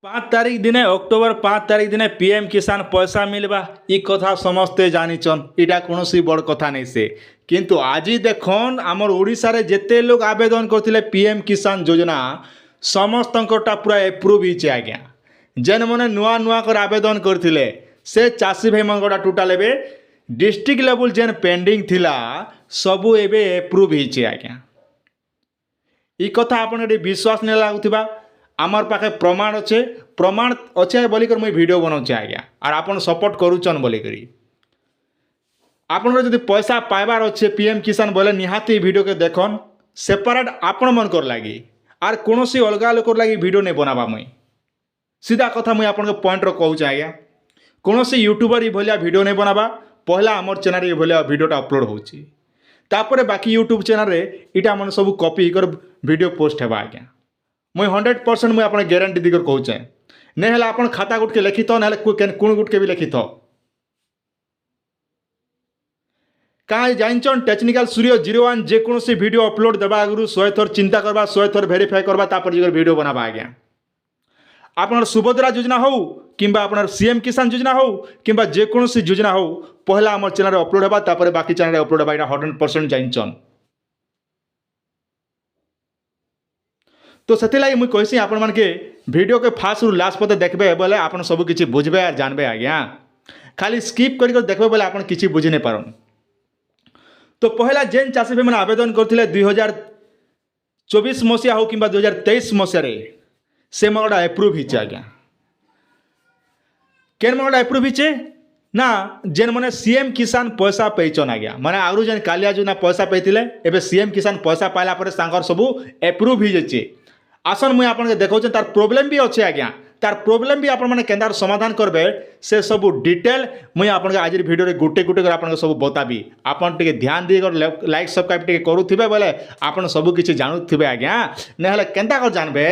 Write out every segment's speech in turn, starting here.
5 तारिख दिने अक्टोबर 5 तारिख दिने पीएम किसान पैसा मिलवा इ कथा समस्ते जानिछन। इटा कौनसी बड़ कथा नहीं से किंतु आज देखन आमर ओडिशा रे जेते लोग आवेदन करथिले पीएम किसान योजना समस्तंकटा पूरा एप्रूव हिचे आज्ञा। जेन मने नुआ नुआ कर आवेदन करथिले से चाषी भाई मनकोटा टोटाल एबे डिस्ट्रिक्ट लेवल जेन पेंडिंग थिला सबू एबे एप्रूव हिचे आज्ञा। इ कथा आपन विश्वास नहीं लागुथिबा आमर पाखे प्रमाण अच्छे बोलिकर मुई वीडियो बनाऊे आज्ञा और आपन सपोर्ट करूचन बोलिकरी। आपन जदि पैसा पाइबार अच्छे पीएम किसान बोले निहाती वीडियो के देखन सेपरेट आपण मनकर लगी और कौन सी अलग लोकर लगी वीडियो नहीं बनाबा मुई सीधा कथा मुई आपन पॉइंट कहूँ आज्ञा। कौन सी यूट्यूबर ये वीडियो नहीं बनाबा पहला आमर चैनल ये वीडियोटा अपलोड होची तापर बाकी यूट्यूब चैनल रे इटा मन सब कॉपी कर वीडियो पोस्ट हेबा आज्ञा। मुई 100% मुई आपन गारंटी दिकर कहूचे नहीं है आपन खाता गुट के लिखित ना कौन गुट के भी लिखित कहीं जानचन टेक्निकल सूर्य 01 जेकोसी वीडियो अपलोड देवा आगु 100 थर चिंता करवा 100 थर वेरीफाई करवा तापर जिगर वीडियो बनाबा आज्ञा। आपन सुभद्रा योजना हो किंबा आपन सीएम किसान योजना हो किंबा जेकोसी योजना हो पहला आमर चैनल अपलोड हेबा तापर बाकी चैनल अपलोड हेबा 100% जानचन। तो से मुझे कहसी आपण मान के वीडियो के फास्ट रु लास्ट पते देखबे बोले आपन सब किछि बुझबे और जानबे आज्ञा। खाली स्किप कर देखबे बोले आपन किछि बुझि नहीं पारन। तो पहला जेन चाषी भाई मैंने आवेदन करथिले 2024 मसीहा हो किंबा 2023 मसीहा रे से मगड़ा एप्रूव हिचे आज्ञा। केन मगड़ा एप्रूव हिचे ना जेन माने सीएम किसान पैसा पेचन आज्ञा माने आगु जेन कालिया योजना पैसा पेथिले एबे सीएम किसान पैसा पाइला परे सांगर सब एप्रूव ही जेचे। आसन मुझे आपन देखौचे तार प्रॉब्लम भी अच्छे आज्ञा तार प्रॉब्लम भी आपण माने केंदार समाधान करबे से सब डिटेल मुझे आपन आज वीडियो रे गुटे गुटे कर आपन सब बताबी। आपन टिके ध्यान दे कर लाइक सब्सक्राइब टिके करूथिबे बोले आपन सब किछि जानुथिबे आज्ञा नहले केंता कर जानबे।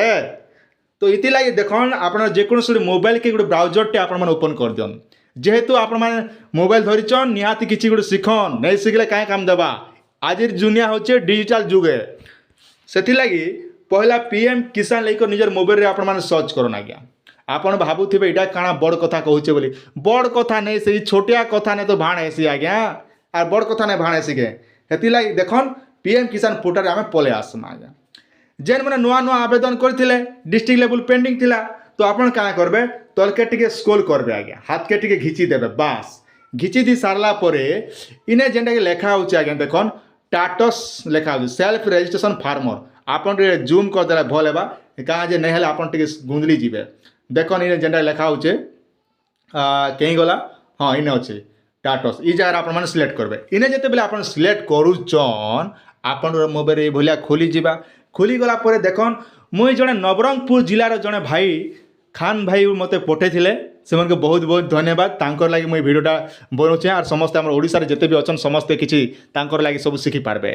तो इति लागि देखन आपन जेकोसी मोबाइल के गुटे ब्राउजर टे आपन माने ओपन कर दियन जेहेतु आपण माने मोबाइल धरिचन निहाती किछि गुटे सिखन नहीं सिखले काहे काम देबा। आज दुनिया होचे डिजिटल जुग है सेथि लागि पहला पीएम किसान लेकर निजर मोबाइल रे आपण माने सर्च करन आज्ञा। आपण भाबुथिबे इटा काना बड़ कथा कहूचे बोली बड़ कथा नहीं से छोटिया कथा नहीं तो भाण हेसी आज्ञा और बड़ कथा नहीं भाण हेसी के हेति लागि देखन पीएम किसान पोर्टल रे हमें पले आसम आज्ञा। जेन माने नुआ नुआ आवेदन करथिले डिस्ट्रिक्ट लेवल पेंडिंग थिला तो आपण काना करबे तलके टिके स्क्रॉल करबे आज्ञा हाथ के टिके घिची देबे बास घिची दी सारला परे इने जेंटा के लेखा होचे आज्ञा देखन टाटस लेखा हो सेल्फ रजिस्ट्रेशन फार्मर आपन रे जूम कर देला भल हेबा कहाँ जे नहीं है आपन टिके गुंदली जीवे देखन इने जेंटा लेखा होचे कहीं गला हाँ इने अच्छे टाटस इ जगह आपन माने सिलेक्ट करबे इने जेते बेले आपन सिलेक्ट करूचन आपन मोबाइल रे भलिया खोली जीवा खोली गला परे देखन मुई जने नवरंगपुर जिलार जने भाई खान भाई मते पठे थिले से मन के बहुत बहुत धन्यवाद तांकर लागि मुई वीडियोटा बनौचे और समस्त हमर ओडिसा रे जेते भी अछन समस्त किछि तांकर लागि सब सिखि पारबे।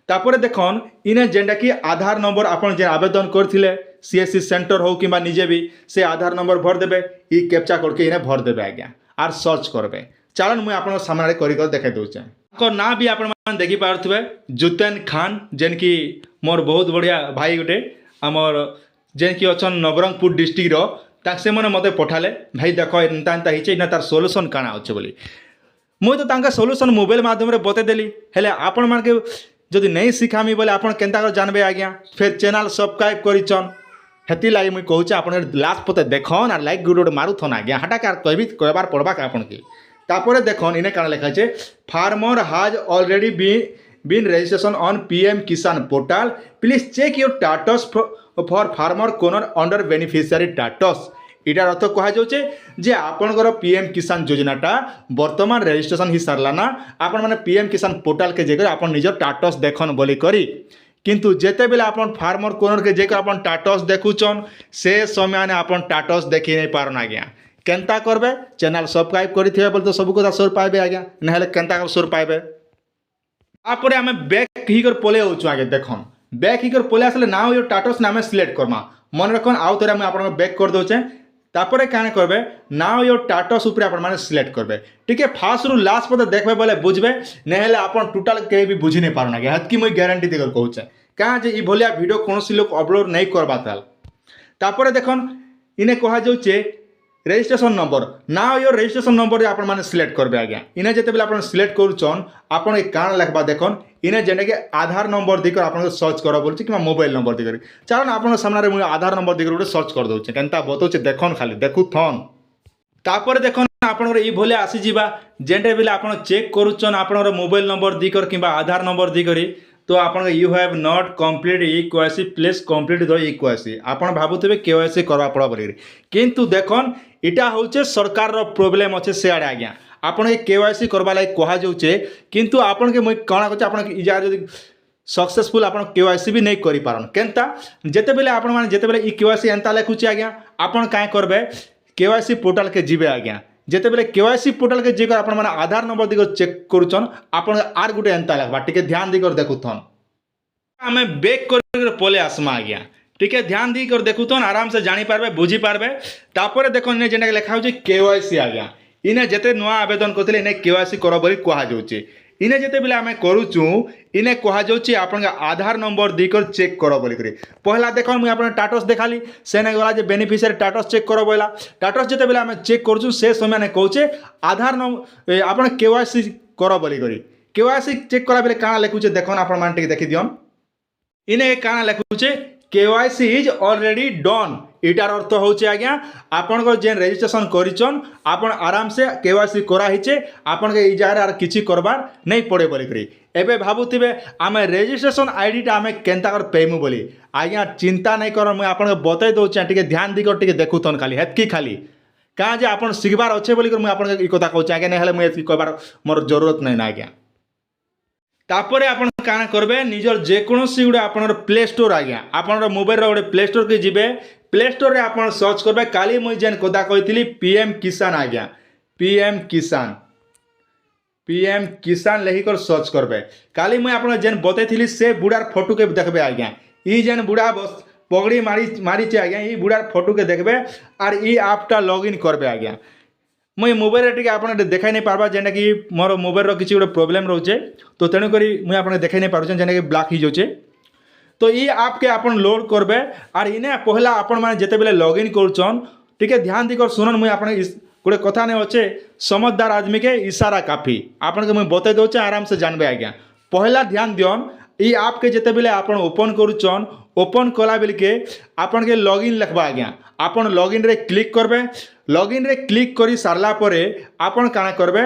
तापर देखन इने जेंडा कि आधार नंबर आपन जे आवेदन करथिले सीएससी सेंटर हो किंबा निजे भी से आधार नंबर भर देबे इ कैप्चा करके इने भर देबे आज्ञा और सर्च करबे। चलन मुई आपन सामने करि कर देखे दोचे को ना भी आपन मान देखि पारथबे जुतेन खान जेन कि मोर बहुत बढ़िया भाई गुटे हमर जेन कि अछन नवरंगपुर डिस्ट्रिक्ट रो ताक से मने मते पठाले भाई देखो एंता एंता हिचे ना तार सॉल्यूशन काना होचे बोली मुई तो तांका सॉल्यूशन मोबाइल माध्यम रे बते देली हेले आपन मान के जदि नहीं शिखामी बोले आपन केंता कर जानबे आज्ञा। फिर चैनल सब्सक्राइब करिचन हेति लागि मुई कहूचे आपन लास्ट पते देखन और लाइक गुड मारुथन आज्ञा हटा कार कहबी कहबार पड़बा का आपन के तापर देखन इने काना लेखा छे farmer has already been registration on PM Kisan portal please check your status for farmer corner under beneficiary status इटार अर्थ कह जाऊे जे आपणकर पीएम किसान योजनाटा वर्तमान रजिस्ट्रेशन ही सारला ना आपण माने पीएम किसान पोर्टल के जेकर आपण निजर स्टेटस देखन बोली करी किंतु जेते बेले आपण फार्मर कोनर के जेकर आपण स्टेटस देखुचन से समय ने आपण स्टेटस देखि नहीं पारन आज्ञा केंता करबे चैनल सब्सक्राइब करिथिबे बोले तो सब को सोर पाइबे आज्ञा नहले केंता कर सोर पाइबे। तापर आमे बैक ही कर पले होचु आगे देखन बैक ही कर पले आसले नाउ यो स्टेटस नामे सिलेक्ट करमा मन रखन आउ तोरा मैं आपण बैक कर दोचे तापर काने करबे नाउ यो स्टेटस ऊपर आपण माने सिलेक्ट करबे ठीक है फास्ट रु लास्ट पद देखबे बोले बुझबे नहले आपण टोटल के भी बुझी नहीं पारना के हत की मुई गारंटी देकर कहूचे कहाँ जे इ भलिया वीडियो कोनोसी लोग अपलोड नहीं करबा ताल तापर देखन इने कह जाऊे रेजिस्ट्रेशन नंबर ना योर रेजिस्ट्रेशन नंबर आप सिलेक्ट करेंगे आज्ञा इने जिते बेले आप सिलेक्ट करुचन आप काण लिखा देखन इने जेने के आधार नंबर दिकर आप सर्च कर बोलूँ कि मोबाइल नंबर दिकर चालन आप सामने मुझे आधार नंबर दिकर गोटे सर्च कर दूचे केनता बताऊे देखन खाली देखुथन तापर देखन आपंकर ये आसीजा जेनटे बेले आप चेक करुचन आप मोबाइल नंबर दिकर कि आधार नंबर दिकर तो आप you have not complete eKYC please complete the eKYC आप भावुवे केवाईसी करवा पड़ा बोल किंतु देखन इटा हूँ सरकार प्रोब्लेम अच्छे सियाड़े आज्ञा आपन केवाईसी करवा लगे कहुचे किंतु आपन के मुझे कौन कहे आप सक्सेसफुल आप केवाईसी भी नहीं करि पारन केनता जेते बेले आपण माने जेते बेले ई केवाईसी एंता लिखुचे आज्ञा आपन काए करबे केवाईसी पोर्टल के जीवे आज्ञा जेते बेले केवाईसी पोर्टल के जीकर आपण माने आधार नंबर दिकर चेक करूछन आपण आर गुटे एंता लिखबा टिके ध्यान दिकर देखुथन आमे बैक कर पले आसमा आज्ञा टिके ध्यान दिकर देखुथन आराम से जानि पारबे बुझी पारबे तापर देखन ने जेना लिखा होची केवाईसी आज्ञा इने जेते नुआ आवेदन करथिले इने केवाईसी करो बोली कहा जाउचे इने जेते बेले आमे करूचु इने कहा जाउची आपन आधार नंबर दिकर चेक करो बोली करी पहला देखन मुई आपन टाटस देखाली सेने गला जे बेनिफिशियरी टाटस चेक करो बोला टाटस जेते बेले आमे चेक करचु से समय ने कहूचे आधार नंबर आपन केवाईसी करो बोली करी केवाईसी चेक करा बेले काना लिखुचे देखन आपन मान टिके देखि दियन इने काना लिखुचे केवाईसी इज ऑलरेडी डन इटार अर्थ होचे आज्ञा आपन जेन रजिस्ट्रेशन करिचन आपन आराम से केवाईसी करा हिचे आपन के इजार आर किछि करबार नहीं पड़े बोली करी एबे भाबुथिबे आमे रजिस्ट्रेशन आईडी टा आमे केनता कर पेमु बोली आज्ञा चिंता नहीं कर मैं आपन के बतै दउचे टिके ध्यान दिकर टिके देखुथन खाली हेतकी खाली का जे आपन सिखबार अच्छे बोली कर मैं आपन के ई कथा कहूचे आज्ञा नहीं हले मैं एतकी कहबार मोर जरूरत नहीं ना आज्ञा तापर आपन काना करबे निजर जेकोसी गुटे आपन प्ले स्टोर आज्ञा आपन मोबाइल गोटे प्ले स्टोर के जीवे प्ले स्टोर रे आपन सर्च करबे काली मुई जेन कथा कहितली पीएम किसान आज्ञा पीएम किसान लेहिकर सर्च करबे काली मुई आपन जेन बतैथिली से बुढ़ार फोटो के देखबे आज्ञा ई जेन बुढ़ा बस पगड़ी मारी आज्ञा ई बुढ़ार फोटो के देखबे आर ई आपटा लॉगिन करबे आज्ञा मुई मोबाइल टे आप देखा नहीं पार्बा जेना कि मोर मोबाइल किसी गोटे प्रोब्लेम रोचे तो तेणुक मुझे आप देखा नहीं पार्चे जेना कि ब्लैक हो जाऊे तो ये आप के आपन लोड करबे और इने पहला आपण मैंने जिते बेले लॉगिन करुचन टिके ध्यान दिकर सुनन मुझे आप गोटे कथा नहीं अच्छे समझदार आदमी के इशारा काफी आपन के मुझे बतई दौचे आराम से जानबे आज्ञा पहला ध्यान दियन ये आप के जिते बेले आपन ओपन करुचन ओपन कला बेल के आपन के लॉगिन लिखबा आज्ञा आपन लॉगिन रे क्लिक करबे लॉगिन रे क्लिक करी सारला परे आपन काना करबे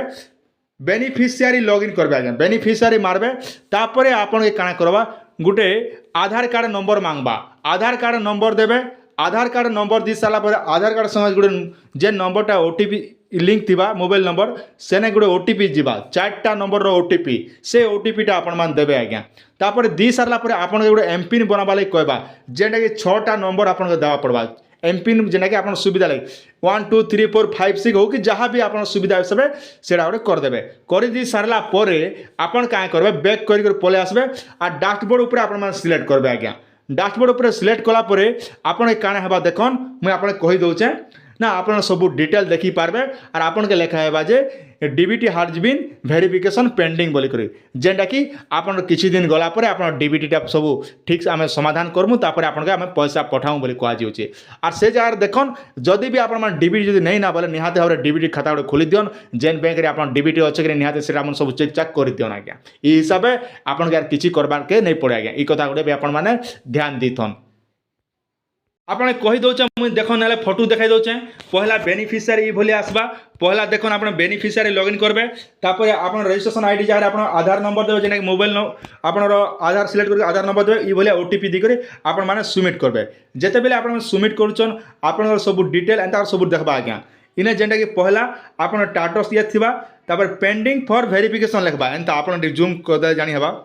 बेनिफिशियरी लॉगिन करबे आज्ञा बेनिफिशियरी मारबे तापरे आपन के काना करबा गुटे आधार कार्ड नंबर मांगबा आधार कार्ड नंबर देबे आधार कार्ड नंबर दी सारा परे आधार कार्ड संगे गुटे जे नंबरटा ओटीपी लिंक थिबा मोबाइल नंबर सेने गुटे ओटीपी जीवा 4टा नंबर रो ओटीपी से ओटीपीटा आपण मान देबे आज्ञा तापर दी सारला परे आपण गुटे एमपिन बनाबा लई कहबा जेटा कि 6टा नंबर आपण के देबा पड़बा एमपिन जेना कि आपण सुविधा लगे 1 2 3 4 5 6 हो कि जहाँ भी आप सुविधा हिसाब से गोटे करदे कर सारा पर आपन क्या करेंगे बैक कर पलि आसबे आ डैशबोर्ड उपर आप सिलेक्ट करेंगे आज्ञा डैशबोर्ड उपर सिलेक्ट कलापर आपन काଣା हेबा देखन मुझे आपन कहि दउचे ना आपन सब डिटेल देखी पारबे और आपन के लेखा हेबा जे DBT has been verification pending बोली करी जेनटा कि आपन किछि दिन गला पर आपन डीबीटीटा सब ठीक से आमे समाधान करमु तापर आपन के आमे पैसा पठाऊ बोली कहा जाउचे और से जार देखन जदि भी आपन मान डीबीटी जदि नहीं ना बोले निहाते भाव डीबीटी खाता गोटे खोली दियन जेन बैंक रे आपन डीबीटी अच्छे कि निहाते से आपन सब चेक चाक कर दियन आज्ञा ई हिसाब आपन के किछि करबार के नहीं पड़े आज्ञा ई कथा गोटे भी आपन माने ध्यान दिथन आपने कही दौचे मुझे देख ना फोटो देखा दौचे पहला बेनिफिशियरी ये आसबा पहला देख आप बेनिफिशियरी लॉगिन करबे तापर आप रजिस्ट्रेशन आईडी जहाँ आप आधार नंबर देवे जेना मोबाइल आप आधार सिलेक्ट कर आधार नंबर देवे ये भाया ओटीपी देकर आपण मैंने सबमिट करबे जिते बेले आप सबमिट करुचन आप सब डिटेल एंता सब देखबा आज्ञा इने जेनटा कि पहला आप टाटस ये थिबा तापर पेंडिंग फॉर वेरिफिकेशन लिखबा एंता आप जूम कर जानी हेबा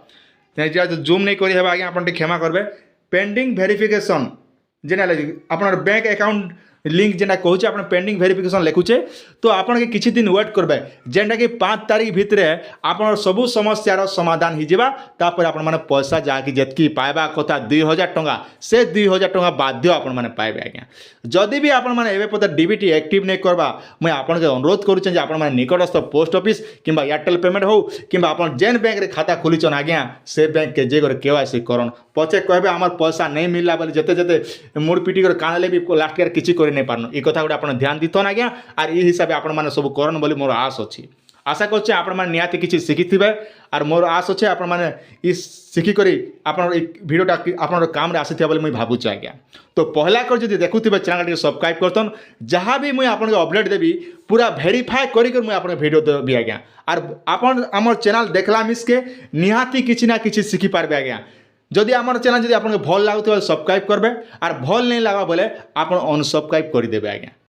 जूम नहीं करी हेबा आज्ञा आप क्षमा करबे पेंडिंग वेरिफिकेशन जेना आपन बैंक अकाउंट लिंक जेना कहूँ आप पेंडिंग वेरिफिकेशन लिखुचे तो आपन के किछि दिन वेट करबे जेनटा कि 5 तारीख भितर आपन सबू समस्यार समाधान हिजिबा तापर आपन माने पैसा जाकि जेतकी पाइबा कथा 2000 टंका से 2000 टंका बाध्य आपन माने पाइबे आज्ञा जदि भी आपन माने एबे पता डीबीटी एक्टिव नहीं करबा मैं आपन के अनुरोध करूछन जे आपन माने निकटस्थ पोस्ट ऑफिस किंबा एयरटेल पेमेंट हो किंबा आपन जेन बैंक रे खाता खोलिछन आज्ञा से बैंक के जे करे केवाईसी करन पछे कहबे हमर पैसा नहीं मिलला बोले जते जते मुड़ पिटी कर कानले भी लास्ट ईयर किछि করে নেই পারন এই কথা গুলো আপনার ধ্যান দিতন আজ্ঞা আর এই হিসাবে আপনার সব করন বলে মোর আশ অছি আশা করছে আপনার নিহতি কিছু শিখিথিবে আর মোর আশ অছে আপনার ই শিখিকি আপনার এই ভিডিওটা আপনার কামরে আসিথিবা বলে মুই ভাবুছি আজ্ঞা তো পহলা করে যদি দেখুথিবে চ্যানেলটি সবসক্রাইব করতন যাহা বি মুই আপনাকে অপডেট দেবি পুরা ভেরিফাই করি মুই আপনার ভিডিও দেবি আজ্ঞা আর আপনার আমার চ্যানেল দেখলা মিসকে নিহাতি কিছু না কিছু শিখি পারবে আজ্ঞা যদি আমার চ্যানেল যদি আপনাকে ভাল লাগুথিবে সবসক্রাইব করবে আর ভাল নেই লাগা বলে আপনার অনসবসক্রাইব করে দেবে আজ্ঞা।